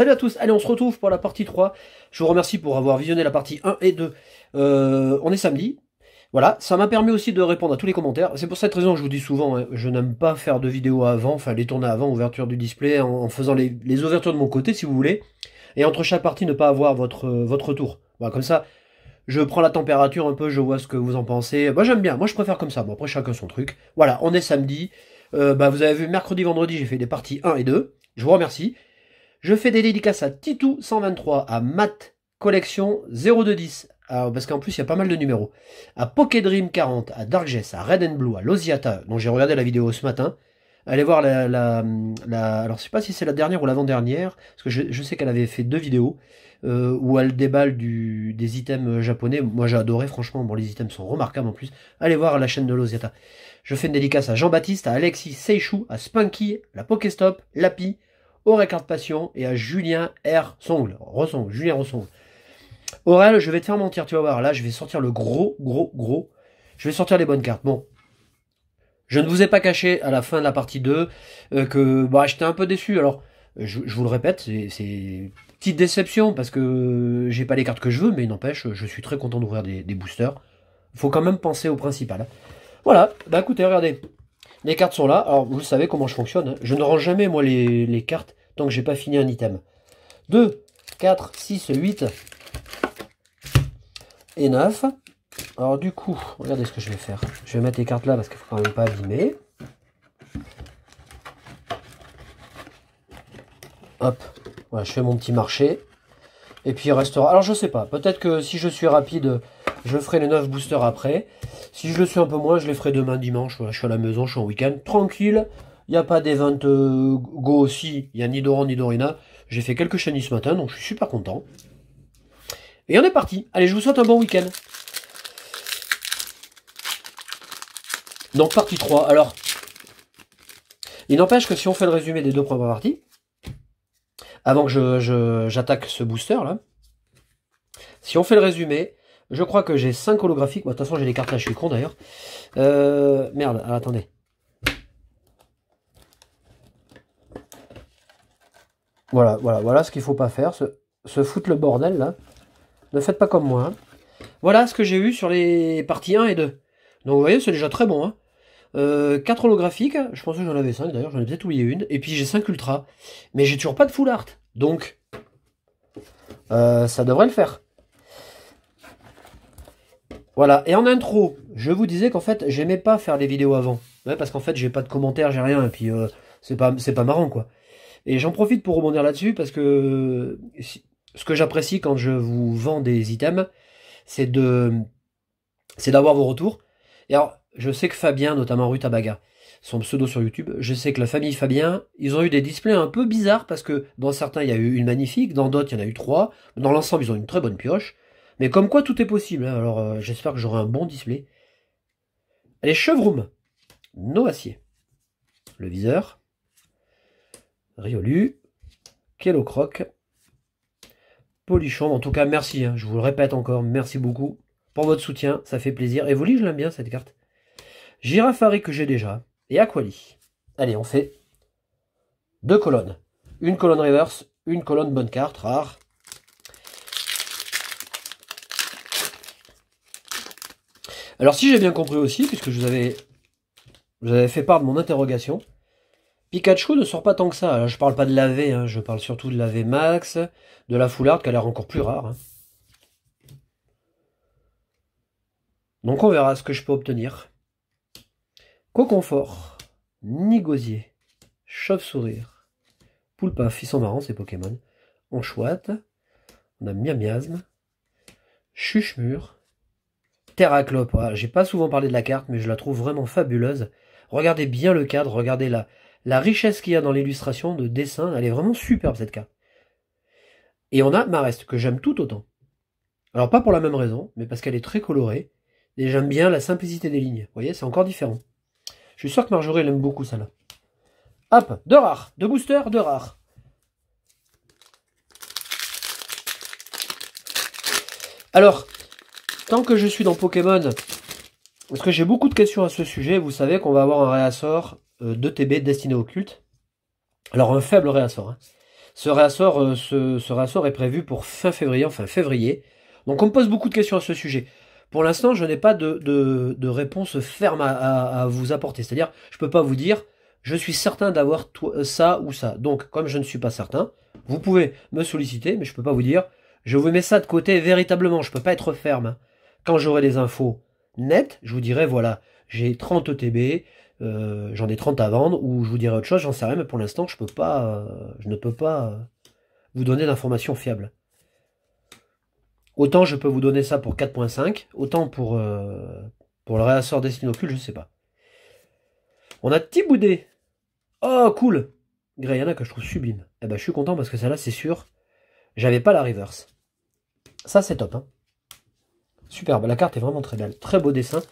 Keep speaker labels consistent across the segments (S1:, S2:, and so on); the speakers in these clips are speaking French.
S1: Salut à tous, allez on se retrouve pour la partie 3. Je vous remercie pour avoir visionné la partie 1 et 2. On est samedi. Voilà, ça m'a permis aussi de répondre à tous les commentaires. C'est pour cette raison que je vous dis souvent, hein, je n'aime pas faire de vidéos avant, enfin les tourner avant, ouverture du display, en faisant les ouvertures de mon côté si vous voulez. Et entre chaque partie, ne pas avoir votre tour. Voilà, comme ça, je prends la température un peu, je vois ce que vous en pensez. Moi j'aime bien, moi je préfère comme ça. Bon après chacun son truc. Voilà, on est samedi. Vous avez vu mercredi, vendredi, j'ai fait des parties 1 et 2. Je vous remercie. Je fais des dédicaces à Titou123, à Matt Collection 0210, parce qu'en plus il y a pas mal de numéros, à Pokédream 40, à Darkjess, à Red and Blue, à Losiata, dont j'ai regardé la vidéo ce matin. Allez voir alors je sais pas si c'est la dernière ou l'avant-dernière, parce que je sais qu'elle avait fait 2 vidéos, où elle déballe des items japonais. Moi j'ai adoré, franchement, bon les items sont remarquables en plus. Allez voir la chaîne de Losiata. Je fais une dédicace à Jean-Baptiste, à Alexis Seichou, à Spunky, la Pokéstop, Lapi, Aurel Passion et à Julien R. Songle. Julien Ressongle. Aurel, je vais te faire mentir, tu vas voir. Là, je vais sortir le gros. Je vais sortir les bonnes cartes. Bon. Je ne vous ai pas caché à la fin de la partie 2 que j'étais un peu déçu. Alors, je vous le répète, c'est petite déception parce que j'ai pas les cartes que je veux, mais il n'empêche, je suis très content d'ouvrir des boosters. Il faut quand même penser au principal. Voilà, écoutez, regardez. Les cartes sont là. Alors, vous savez comment je fonctionne, hein. Je ne range jamais, moi, les cartes tant que j'ai pas fini un item. 2, 4, 6, 8 et 9. Alors, du coup, regardez ce que je vais faire. Je vais mettre les cartes là parce qu'il faut quand même pas abîmer. Hop. Voilà, je fais mon petit marché. Et puis, il restera... Alors, je sais pas. Peut-être que si je suis rapide, je ferai les 9 boosters après. Si je le suis un peu moins, je les ferai demain dimanche. Voilà, je suis à la maison, je suis en week-end. Tranquille. Il n'y a pas d'event go aussi. Il n'y a ni Doran ni Dorina. J'ai fait quelques chenilles ce matin, donc je suis super content. Et on est parti. Allez, je vous souhaite un bon week-end. Donc, partie 3. Alors, il n'empêche que si on fait le résumé des 2 premières parties, avant que j'attaque ce booster là, si on fait le résumé, je crois que j'ai 5 holographiques. Bon, de toute façon, j'ai les cartes là, je suis con d'ailleurs. Merde, alors, attendez. Voilà ce qu'il faut pas faire, se foutre le bordel là. Ne faites pas comme moi. Hein. Voilà ce que j'ai eu sur les parties 1 et 2. Donc vous voyez, c'est déjà très bon. Hein. 4 holographiques, je pensais que j'en avais 5 d'ailleurs, j'en ai peut-être oublié une. Et puis j'ai 5 ultra. Mais j'ai toujours pas de full art. Donc, ça devrait le faire. Voilà, et en intro, je vous disais qu'en fait, j'aimais pas faire les vidéos avant. Ouais, parce qu'en fait, j'ai pas de commentaires, j'ai rien, et puis c'est pas marrant, quoi. Et j'en profite pour rebondir là-dessus, parce que ce que j'apprécie quand je vous vends des items, c'est d'avoir vos retours. Et alors, je sais que Fabien, notamment Rutabaga, son pseudo sur YouTube, je sais que la famille Fabien, ils ont eu des displays un peu bizarres, parce que dans certains, il y a eu une magnifique, dans d'autres, il y en a eu 3. Dans l'ensemble, ils ont une très bonne pioche. Mais comme quoi, tout est possible. Hein. Alors, j'espère que j'aurai un bon display. Allez, Chevroom. Noacier. Le viseur. Riolu. Kellocroc. Polichon. En tout cas, merci. Hein. Je vous le répète encore, merci beaucoup pour votre soutien. Ça fait plaisir. Et Evoli, je l'aime bien, cette carte. Girafari, que j'ai déjà. Et Aquali. Allez, on fait 2 colonnes. Une colonne reverse, une colonne bonne carte, rare. Alors si j'ai bien compris aussi, puisque je vous avais fait part de mon interrogation, Pikachu ne sort pas tant que ça. Là, je parle pas de la V, hein, je parle surtout de la V Max, de la Full Art qui a l'air encore plus rare. Hein. Donc on verra ce que je peux obtenir. Coconfort, Nigosier, Chauve-sourire, Poulpaf, ils sont marrants ces Pokémon. Enchouette, on a Miamiasme, Chuchemur, Terraclope, ah, j'ai pas souvent parlé de la carte, mais je la trouve vraiment fabuleuse. Regardez bien le cadre, regardez la richesse qu'il y a dans l'illustration de dessin, elle est vraiment superbe cette carte. Et on a Marest, que j'aime tout autant. Alors pas pour la même raison, mais parce qu'elle est très colorée, et j'aime bien la simplicité des lignes. Vous voyez, c'est encore différent. Je suis sûr que Marjorie elle aime beaucoup celle-là. Hop, 2 rares, 2 boosters, 2 rares. Alors, tant que je suis dans Pokémon, parce que j'ai beaucoup de questions à ce sujet, vous savez qu'on va avoir un réassort de TB destiné au culte. Alors un faible réassort. Hein. Ce réassort est prévu pour fin février, enfin février. Donc on me pose beaucoup de questions à ce sujet. Pour l'instant, je n'ai pas de réponse ferme à vous apporter. C'est-à-dire, je peux pas vous dire, je suis certain d'avoir ça ou ça. Donc, comme je ne suis pas certain, vous pouvez me solliciter, mais je peux pas vous dire, je vous mets ça de côté véritablement. Je peux pas être ferme, hein. Quand j'aurai des infos nettes, je vous dirai, voilà, j'ai 30 ETB, j'en ai 30 à vendre, ou je vous dirai autre chose, j'en sais rien, mais pour l'instant, je ne peux pas vous donner d'informations fiables. Autant je peux vous donner ça pour 4.5, autant pour le réassort Destinocule, je sais pas. On a Tiboudé. Oh, cool. Greyana que je trouve sublime. Eh ben, je suis content parce que celle-là, c'est sûr, j'avais pas la reverse. Ça, c'est top, hein. Superbe, la carte est vraiment très belle. Très beau dessin.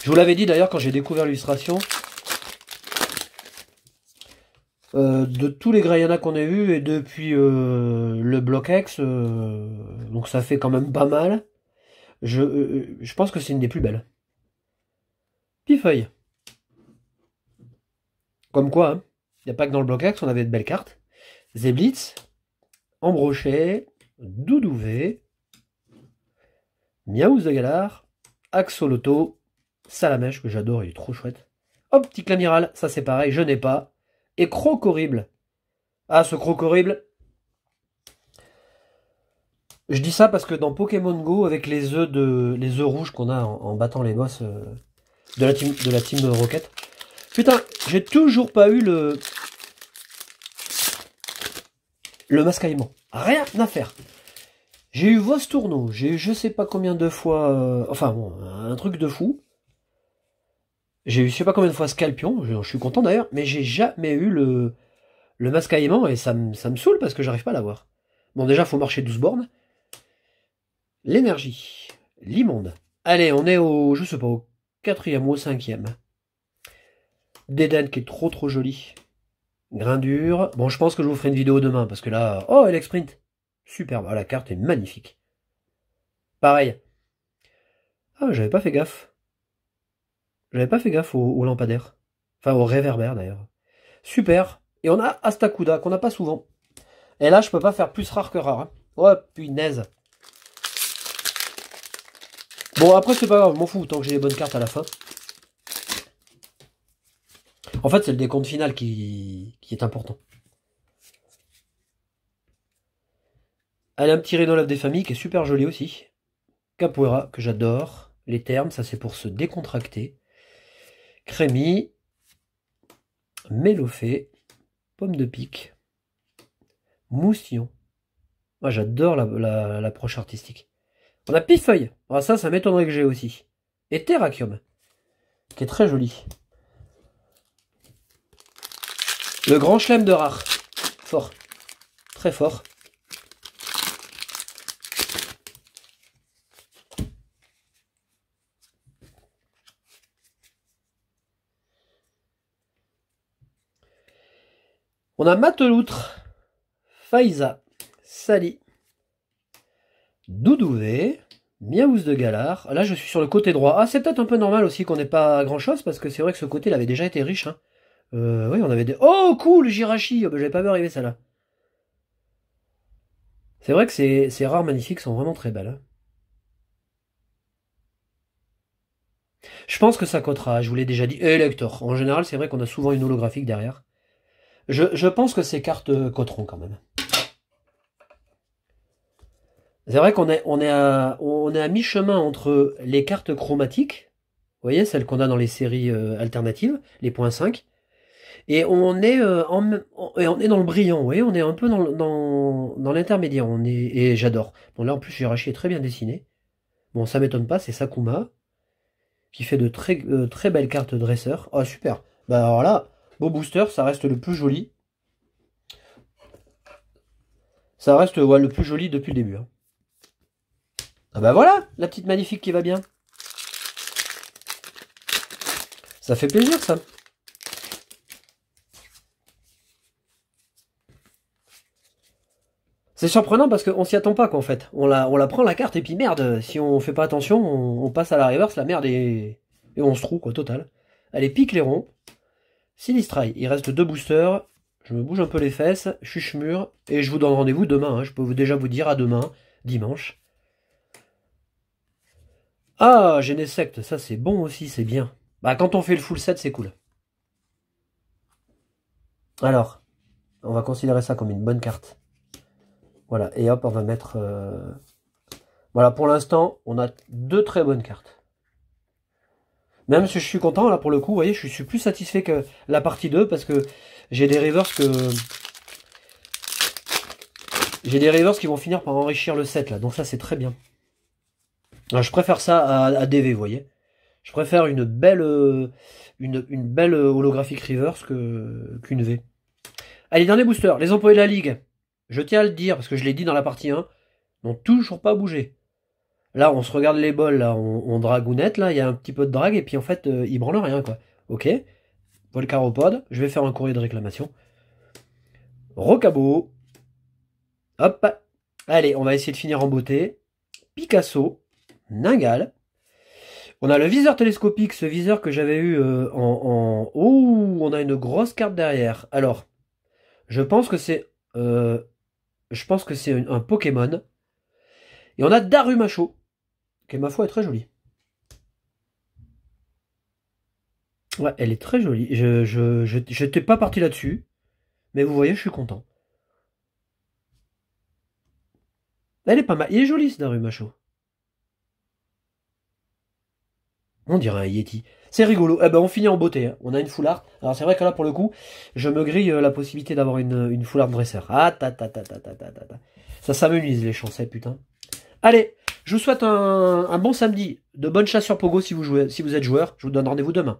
S1: Je vous l'avais dit d'ailleurs quand j'ai découvert l'illustration. De tous les Greyana qu'on a eu et depuis le Block X, donc ça fait quand même pas mal. Je pense que c'est une des plus belles. Pifeuille. Comme quoi, hein. Il n'y a pas que dans le Block X, on avait de belles cartes. Zeblitz, Ambrochet, Doudouvé, Miaouz de Galar, Axoloto, Salamèche, que j'adore, il est trop chouette. Optique l'amiral, ça c'est pareil, je n'ai pas. Et Croc horrible. Ah, ce Croc horrible. Je dis ça parce que dans Pokémon Go, avec les œufs rouges qu'on a en battant les boss de la team Rocket. Putain, j'ai toujours pas eu le mascaillement. Rien à faire. J'ai eu Vostourneau, j'ai eu je sais pas combien de fois... enfin bon, un truc de fou. J'ai eu je sais pas combien de fois Scalpion, je suis content d'ailleurs, mais j'ai jamais eu le mascaillement et ça me saoule parce que j'arrive pas à l'avoir. Bon déjà, faut marcher 12 bornes. L'énergie. L'immonde. Allez, on est au, je sais pas, au 4e ou au 5e. Dédane qui est trop joli. Grindure. Bon, je pense que je vous ferai une vidéo demain parce que là... Oh, Alex Sprint. Superbe. Ah, la carte est magnifique. Pareil. Ah, j'avais pas fait gaffe. J'avais pas fait gaffe au lampadaire. Enfin, au réverbère d'ailleurs. Super. Et on a Astacuda qu'on n'a pas souvent. Et là, je peux pas faire plus rare que rare. Hein. Oh, punaise. Bon, après, c'est pas grave, je m'en fous, tant que j'ai les bonnes cartes à la fin. En fait, c'est le décompte final qui est important. Elle a un petit Rhinolophe des familles qui est super joli aussi. Capoeira, que j'adore. Les termes, ça c'est pour se décontracter. Crémy. Mélofée. Pomme de pique. Moustillon. Moi, j'adore l'approche artistique. On a Pifeuille. Ah, ça m'étonnerait que j'ai aussi. Et Terrakium, qui est très joli. Le grand chelem de rare. Fort. Très fort. On a Mateloutre, Faiza, Sali, Doudouvé, Miaouz de Galar. Là, je suis sur le côté droit. Ah, c'est peut-être un peu normal aussi qu'on n'ait pas grand-chose, parce que c'est vrai que ce côté, il avait déjà été riche. Hein. Oui, on avait des... Oh, cool, Jirachi. Oh, bah, j'avais pas vu arriver ça là. C'est vrai que ces rares magnifiques sont vraiment très belles. Hein. Je pense que ça cotera, je vous l'ai déjà dit. Et Lector. En général, c'est vrai qu'on a souvent une holographique derrière. Je pense que ces cartes coteront quand même. C'est vrai qu'on est à mi-chemin entre les cartes chromatiques, vous voyez, celles qu'on a dans les séries alternatives, les .5, et on est dans le brillant, vous voyez, on est un peu dans l'intermédiaire, et j'adore. Bon là en plus Jirachi est très bien dessiné. Bon ça m'étonne pas, c'est Sakuma, qui fait de très belles cartes dresseurs. Oh super, bah alors là, beau booster, ça reste le plus joli. Ça reste ouais, le plus joli depuis le début. Hein. Ah bah voilà, la petite magnifique qui va bien. Ça fait plaisir ça. C'est surprenant parce qu'on s'y attend pas quoi en fait. On la prend la carte et puis merde, si on fait pas attention, on passe à la reverse, la merde et on se trouve quoi, total. Allez, pique les ronds. Sinistrail, il reste 2 boosters. Je me bouge un peu les fesses, chuche-mûr, et je vous donne rendez-vous demain. Hein. Je peux déjà vous dire à demain, dimanche. Ah, Genesect, ça c'est bon aussi, c'est bien. Bah quand on fait le full set, c'est cool. Alors, on va considérer ça comme une bonne carte. Voilà, et hop, on va mettre... Voilà, pour l'instant, on a 2 très bonnes cartes. Même si je suis content, là, pour le coup, vous voyez, je suis plus satisfait que la partie 2, parce que j'ai des rivers qui vont finir par enrichir le set, là. Donc ça, c'est très bien. Alors, je préfère ça à DV, vous voyez. Je préfère une belle holographique reverse qu'une V. Allez, dernier booster. Les employés de la Ligue. Je tiens à le dire, parce que je l'ai dit dans la partie 1, n'ont toujours pas bougé. Là, on se regarde les bols, là, on dragounette, là, il y a un petit peu de drague, et puis en fait, ils branlent rien, quoi. Ok. Volcaropode, je vais faire un courrier de réclamation. Rocabo. Hop. Allez, on va essayer de finir en beauté. Picasso. Ningal. On a le viseur télescopique, ce viseur que j'avais eu Oh, on a une grosse carte derrière. Alors, je pense que c'est un Pokémon. Et on a Darumacho, qui ma foi est très jolie. Ouais, elle est très jolie. Je n'étais pas parti là-dessus, mais vous voyez, je suis content. Elle est pas mal. Il est joli ce Darumacho. On dirait un Yeti. C'est rigolo. Eh ben, on finit en beauté. Hein. On a une full art. Alors, c'est vrai que là, pour le coup, je me grille la possibilité d'avoir une full art dresseur. Ah, ta. Ça s'amenuise, les chancets, putain. Allez, je vous souhaite un bon samedi. De bonnes chasses sur Pogo si vous êtes joueur. Je vous donne rendez-vous demain.